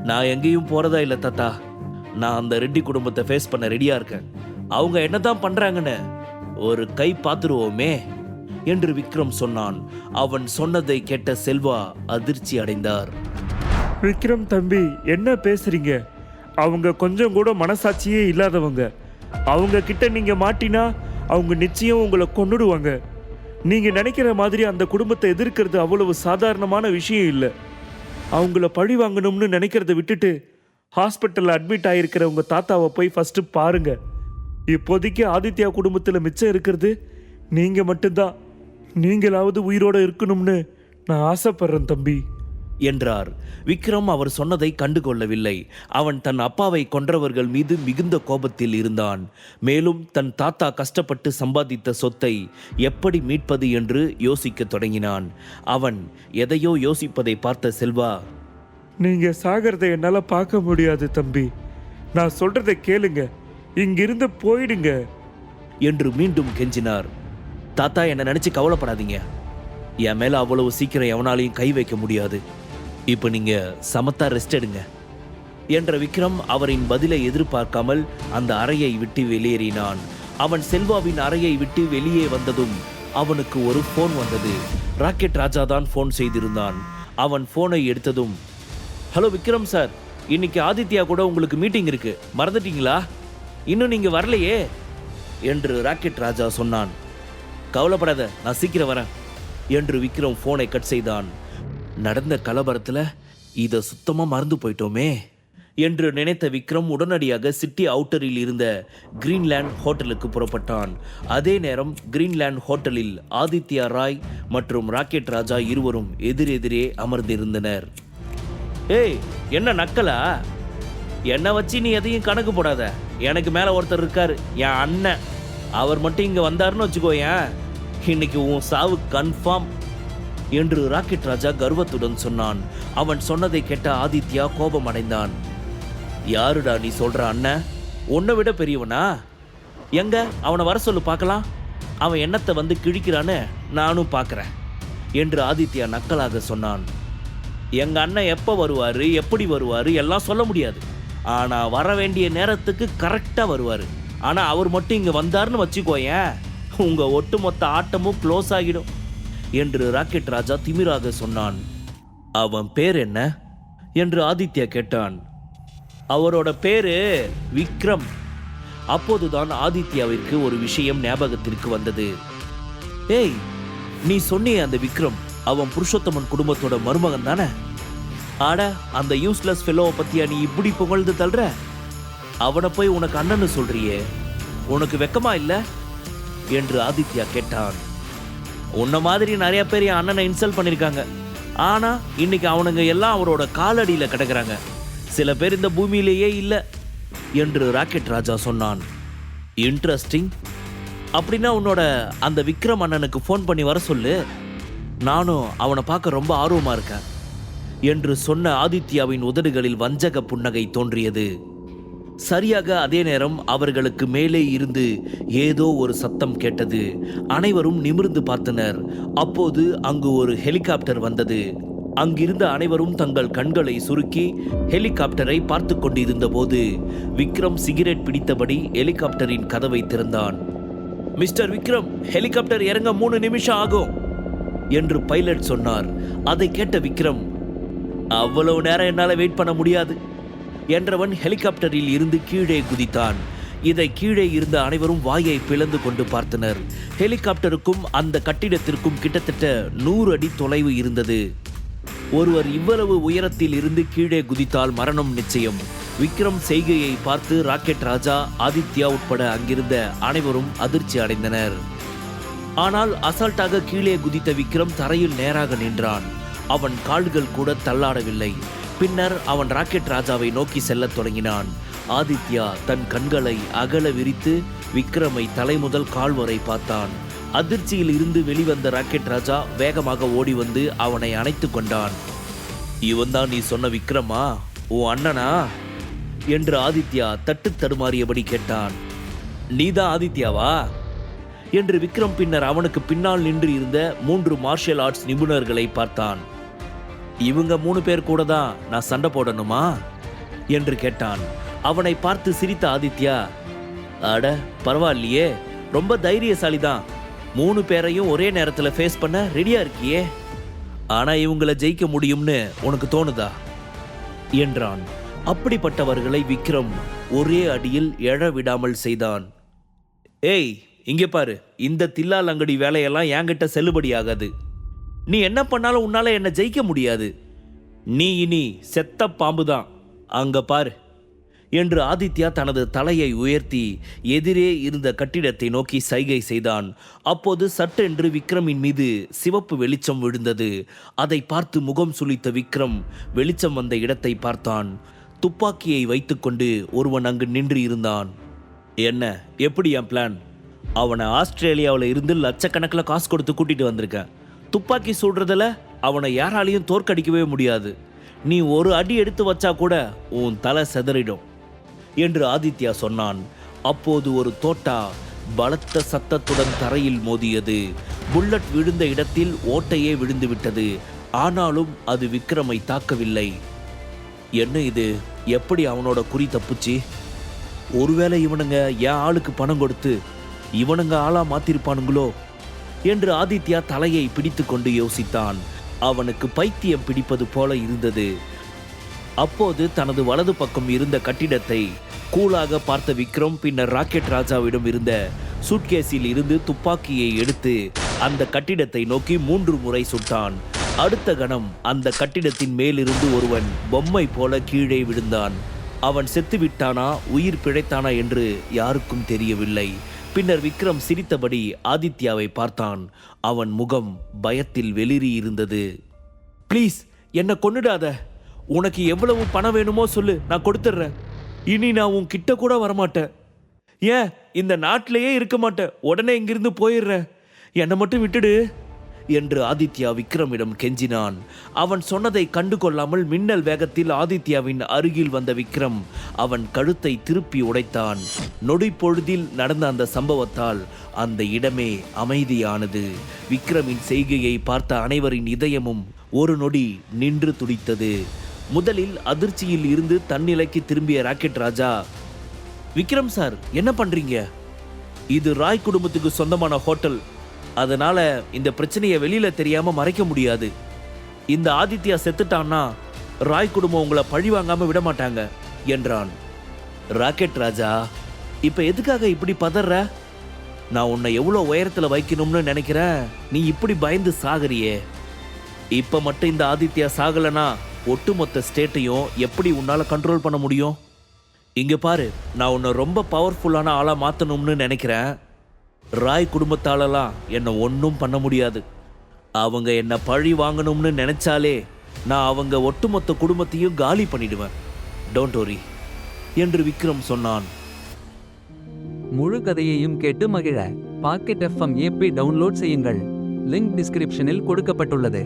நான் எங்கேயும் போறதா இல்ல தாத்தா. நான் அந்த ரெட்டி குடும்பத்தை ஃபேஸ் பண்ண ரெடியா இருக்கேன். அவங்க என்னதான் பண்றாங்கன்னு ஒரு கை பார்த்துருவோமே என்று விக்ரம் சொன்னான். அவன் சொன்னதை கேட்ட செல்வா அதிர்ச்சி அடைந்தார். விக்ரம் தம்பி, என்ன பேசுறீங்க? அவங்க கொஞ்சம் கூட மனசாட்சியே இல்லாதவங்க. அவங்க கிட்ட நீங்க மாட்டினா அவங்க நிச்சயம் உங்களை கொன்னுடுவாங்க. நீங்க நினைக்கிற மாதிரி அந்த குடும்பத்தை எதிர்க்கிறது அவ்வளவு சாதாரணமான விஷயம் இல்லை. அவங்கள பழி வாங்கணும்னு நினைக்கிறத விட்டுட்டு ஹாஸ்பிட்டலில் அட்மிட் ஆகிருக்கிற உங்க தாத்தாவை போய் ஃபர்ஸ்ட் பாருங்க. இப்போதைக்கு ஆதித்யா குடும்பத்தில் மிச்சம் இருக்கிறது நீங்க மட்டும்தான். நீங்களாவது உயிரோட இருக்கணும்னு நான் ஆசைப்படுறேன் தம்பி என்றார். விக்ரம் அவர் சொன்னதை கண்டுகொள்ளவில்லை. அவன் தன் அப்பாவை கொன்றவர்கள் மீது மிகுந்த கோபத்தில் இருந்தான். மேலும் தன் தாத்தா கஷ்டப்பட்டு சம்பாதித்த சொத்தை எப்படி மீட்பது என்று யோசிக்கத் தொடங்கினான். அவன் எதையோ யோசிப்பதை பார்த்த செல்வா, நீங்க சாகிறத என்னால பார்க்க முடியாது தம்பி. நான் சொல்றதை கேளுங்க, இங்கிருந்து போயிடுங்க என்று மீண்டும் கெஞ்சினார். தாத்தா, என்ன நினைச்சு கவலைப்படாதீங்க. என் மேல அவ்வளவு சீக்கிரம் எவனாலையும் கை வைக்க முடியாது. இப்போ நீங்க சமத்தா ரெஸ்ட் எடுங்க என்ற விக்ரம் அவரின் பதிலை எதிர்பார்க்காமல் அந்த அறையை விட்டு வெளியேறினான். அவன் செல்வாவின் அறையை விட்டு வெளியே வந்ததும் அவனுக்கு ஒரு போன் வந்தது. ராக்கெட் ராஜா தான் போன் செய்திருந்தான். அவன் போனை எடுத்ததும், ஹலோ விக்ரம் சார், இன்னைக்கு ஆதித்யா கூட உங்களுக்கு மீட்டிங் இருக்கு, மறந்துட்டீங்களா? இன்னும் நீங்க வரலையே என்று ராக்கெட் ராஜா சொன்னான். கவலைப்படாத, நான் சீக்கிரம் வரேன் என்று விக்ரம் போனை கட் செய்தான். நடந்த கலவரத்தில் இதை சுத்தமாக மறந்து போயிட்டோமே என்று நினைத்த விக்ரம் உடனடியாக சிட்டி அவுட்டரில் இருந்த கிரீன்லேண்ட் ஹோட்டலுக்கு புறப்பட்டான். அதே நேரம் கிரீன்லேண்ட் ஹோட்டலில் ஆதித்யா ராய் மற்றும் ராக்கெட் ராஜா இருவரும் எதிரெதிரே அமர்ந்திருந்தனர். ஏய், என்ன நக்கலா? என்னை வச்சு நீ எதையும் கணக்கு போடாத. எனக்கு மேலே ஒருத்தர் இருக்காரு, என் அண்ணன். அவர் மட்டும் இங்கே வந்தாருன்னு வச்சுக்கோயேன், இன்னைக்கு உன் சாவு கன்ஃபார்ம் என்று ராக்கெட் ராஜா கர்வத்துடன் சொன்னான். அவன் சொன்னதை கேட்ட ஆதித்யா கோபம் அடைந்தான். யாருடா நீ சொல்ற அண்ணன்? உன்னை விட பெரியவனா? எங்க அவனை வர சொல்லு பார்க்கலாம். அவன் என்னத்தை வந்து கிழிக்கிறான்னு நானும் பார்க்குறேன் என்று ஆதித்யா நக்கலாக சொன்னான். எங்க அண்ணன் எப்போ வருவாரு, எப்படி வருவாரு எல்லாம் சொல்ல முடியாது. ஆனா வர வேண்டிய நேரத்துக்கு கரெக்டா வருவாரு. ஆனா அவர் மட்டும் இங்க வந்தாருன்னு வச்சுக்கோயேன், உங்க ஒட்டுமொத்த ஆட்டமும் க்ளோஸ் ஆகிடும் என்று ராக்கெட் ராஜா திமிராக சொன்னான். அவன் பேர் என்ன என்று ஆதித்யா கேட்டான். அவரோட பேரு விக்ரம். அப்போதுதான் ஆதித்யாவிற்கு ஒரு விஷயம் ஞாபகத்திற்கு வந்தது. ஏய், நீ சொன்னியே அந்த விக்ரம், அவன் புருஷோத்தமன் குடும்பத்தோட மருமகன் தானே? ஆட, அந்த யூஸ்லெஸ் ஃபெலோவை பத்தியா நீ இப்படி புகழ்ந்து தள்ளுற? அவனை போய் உனக்கு அண்ணன்னு சொல்றியே, உனக்கு வெக்கமா இல்லை என்று ஆதித்யா கேட்டான். உன்ன மாதிரி நிறைய பேர் என் அண்ணனை இன்சல்ட் பண்ணியிருக்காங்க. ஆனா இன்னைக்கு அவனுங்க எல்லாம் அவரோட காலடியில் கிடக்குறாங்க. சில பேர் இந்த பூமியிலேயே இல்லை என்று ராக்கெட் ராஜா சொன்னான். இன்ட்ரெஸ்டிங். அப்படின்னா உன்னோட அந்த விக்ரம் அண்ணனுக்கு ஃபோன் பண்ணி வர சொல்லு, நானும் அவனை பார்க்க ரொம்ப ஆர்வமா இருக்கேன் என்று சொன்ன ஆதித்யாவின் உதடுகளில் வஞ்சக புன்னகை தோன்றியது. சரியாக அதே நேரம் அவர்களுக்கு மேலே இருந்து ஏதோ ஒரு சத்தம் கேட்டது. அனைவரும் நிமிர்ந்து பார்த்தனர். அப்போது அங்கு ஒரு ஹெலிகாப்டர் வந்தது. அங்கிருந்த அனைவரும் தங்கள் கண்களை சுருக்கி ஹெலிகாப்டரை பார்த்து கொண்டிருந்த போது விக்ரம் சிகரெட் பிடித்தபடி ஹெலிகாப்டரின் கதவை திறந்தான். மிஸ்டர் விக்ரம், ஹெலிகாப்டர் இறங்க 3 நிமிஷம் ஆகும் என்று பைலட் சொன்னார். அதை கேட்ட விக்ரம், அவ்வளவு நேரம் என்னால் வெயிட் பண்ண முடியாது என்றவன் ஹெலிகாப்டரில் இருந்து கீழே குதித்தான். இதை கீழே இருந்த அனைவரும் வாயை பிளந்து கொண்டு பார்த்தனர். ஹெலிகாப்டருக்கும் அந்த கட்டிடத்திற்கும் கிட்டத்தட்ட 100 அடி தொலைவு இருந்தது. ஒருவர் இவ்வளவு உயரத்தில் இருந்து கீழே குதித்தால் மரணம் நிச்சயம். விக்ரம் செய்கையை பார்த்து ராக்கெட் ராஜா, ஆதித்யா உட்பட அங்கிருந்த அனைவரும் அதிர்ச்சி அடைந்தனர். ஆனால் அசால்ட்டாக கீழே குதித்த விக்ரம் தரையில் நேராக நின்றான். அவன் கால்கள் கூட தள்ளாடவில்லை. பின்னர் அவன் ராக்கெட் ராஜாவை நோக்கி செல்லத் தொடங்கினான். ஆதித்யா தன் கண்களை அகல விரித்து விக்ரமை தலை முதல் கால் வரை பார்த்தான். அதிர்ச்சியில் இருந்து வெளிவந்த ராக்கெட் ராஜா வேகமாக ஓடி வந்து அவனை அணைத்து கொண்டான். இவன் தான் நீ சொன்ன விக்ரமா, உன் அண்ணனா என்று ஆதித்யா தட்டு தடுமாறியபடி கேட்டான். நீதான் ஆதித்யாவா என்று விக்ரம் பின்னர் அவனுக்கு பின்னால் நின்று இருந்த 3 மார்ஷியல் ஆர்ட்ஸ் நிபுணர்களை பார்த்தான். இவங்க 3 பேர் கூட தான் நான் சண்டை போடணுமா என்று கேட்டான். அவனை பார்த்து சிரித்த ஆதித்யா, அட பரவாயில்லையே, ரொம்ப தைரியசாலி தான். 3 பேரையும் ஒரே நேரத்தில் ஃபேஸ் பண்ண ரெடியா இருக்கியே. ஆனா இவங்கள ஜெயிக்க முடியும்னு உனக்கு தோணுதா என்றான். அப்படிப்பட்டவர்களை விக்ரம் ஒரே அடியில் எழ விடாமல் செய்தான். ஏய், இங்கே பாரு, இந்த தில்லால் அங்கடி வேலையெல்லாம் என்கிட்ட செல்லுபடியாகாது. நீ என்ன பண்ணாலும் உன்னால என்ன ஜெயிக்க முடியாது. நீ இனி செத்த பாம்பு தான், அங்க பாரு என்று ஆதித்யா தனது தலையை உயர்த்தி எதிரே இருந்த கட்டிடத்தை நோக்கி சைகை செய்தான். அப்போது சட்டென்று விக்ரமின் மீது சிவப்பு வெளிச்சம் விழுந்தது. அதை பார்த்து முகம் சுளித்த விக்ரம் வெளிச்சம் வந்த இடத்தை பார்த்தான். துப்பாக்கியை வைத்துக்கொண்டு ஒருவன் அங்கு நின்று இருந்தான். என்ன, எப்படி என் பிளான்? அவனை ஆஸ்திரேலியாவில் இருந்து லட்சக்கணக்கில் காசு கொடுத்து கூட்டிட்டு வந்திருக்கேன். துப்பாக்கி சுடுறதுல அவனை யாராலையும் தோற்கடிக்கவே முடியாது. நீ ஒரு அடி எடுத்து வச்சா கூட உன் தலை செதறிடும் என்று ஆதித்யா சொன்னான். அப்போது ஒரு தோட்டா பலத்த சத்தத்துடன் தரையில் மோதியது. புல்லட் விழுந்த இடத்தில் ஓட்டையே விழுந்து விட்டது. ஆனாலும் அது விக்ரமை தாக்கவில்லை. என்ன இது, எப்படி அவனோட குறி தப்புச்சு? ஒருவேளை இவனுங்க என் ஆளுக்கு பணம் கொடுத்து இவனுங்க ஆளா மாத்திருப்பானுங்களோ என்று ஆதித்யா தலையை பிடித்து கொண்டு யோசித்தான். அவனுக்கு பைத்தியம் பிடிப்பது போல இருந்தது. அப்போது தனது வலது பக்கம் இருந்த கட்டிடத்தை கூலாக பார்த்த விக்ரம் பின்னர் ராக்கெட் ராஜாவிடம் இருந்த சூட்கேஸில் இருந்து துப்பாக்கியை எடுத்து அந்த கட்டிடத்தை நோக்கி 3 முறை சுட்டான். அடுத்த கணம் அந்த கட்டிடத்தின் மேலிருந்து ஒருவன் பொம்மை போல கீழே விழுந்தான். அவன் செத்துவிட்டானா உயிர் பிழைத்தானா என்று யாருக்கும் தெரியவில்லை. பின்னர் விக்ரம் சிரித்தபடி ஆதித்யாவை பார்த்தான். அவன் முகம் பயத்தில் வெளிரி இருந்தது. ப்ளீஸ் என்னை கொன்னுடாத. உனக்கு எவ்வளவு பணம் வேணுமோ சொல்லு, நான் கொடுத்துட்றேன். இனி நான் உன் கிட்ட கூட வரமாட்டேன். ஏன், இந்த நாட்டிலேயே இருக்க மாட்டேன். உடனே இங்கிருந்து போயிடுறேன். என்னை மட்டும் விட்டுடு என்று ஆதித்யா விக்ரமிடம் கெஞ்சினான். அவன் சொன்னதை கண்டு கொள்ளாமல் மின்னல் வேகத்தில் ஆதித்யாவின் அருகில் வந்த விக்ரம் அவன் கழுத்தை திருப்பி உடைத்தான். நொடி பொழுதில் நடந்த அந்த சம்பவத்தால் அந்த இடமே அமைதியானது. விக்ரமின் செய்கையை பார்த்த அனைவரின் இதயமும் ஒரு நொடி நின்று துடித்தது. முதலில் அதிர்ச்சியில் இருந்து தன்னிலைக்கு திரும்பிய ராக்கெட் ராஜா, விக்ரம் சார், என்ன பண்றீங்க? இது ராய் குடும்பத்துக்கு சொந்தமான ஹோட்டல். அதனால இந்த பிரச்சனையை வெளியில தெரியாம மறைக்க முடியாது. இந்த ஆதித்யா செத்துட்டான்னா ராய் குடும்பம் உங்களை பழி வாங்காம விட மாட்டாங்க என்றான். ராக்கெட் ராஜா, இப்ப எதுக்காக இப்படி பதற? நான் உன்னை எவ்வளோ உயரத்துல வைக்கணும்னு நினைக்கிறேன். நீ இப்படி பயந்து சாகறியே. இப்ப மட்டும் இந்த ஆதித்யா சாகலனா ஒட்டுமொத்த ஸ்டேட்டையும் எப்படி உன்னால கண்ட்ரோல் பண்ண முடியும்? இங்க பாரு, நான் உன்னை ரொம்ப பவர்ஃபுல்லான ஆளா மாத்தணும்னு நினைக்கிறேன். ராய் குடும்பத்தாலலாம் என்னை ஒன்றும் பண்ண முடியாது. அவங்க என்னை பழி வாங்கணும்னு நினைச்சாலே நான் அவங்க ஒட்டுமொத்த குடும்பத்தையும் காலி பண்ணிடுவேன். டோன்ட் வரி என்று விக்ரம் சொன்னான். முழு கதையையும் கேட்டு மகிழ பாக்கெட் FM ஆப்பை டவுன்லோட் செய்யுங்கள். லிங்க் டிஸ்கிரிப்ஷனில் கொடுக்கப்பட்டுள்ளது.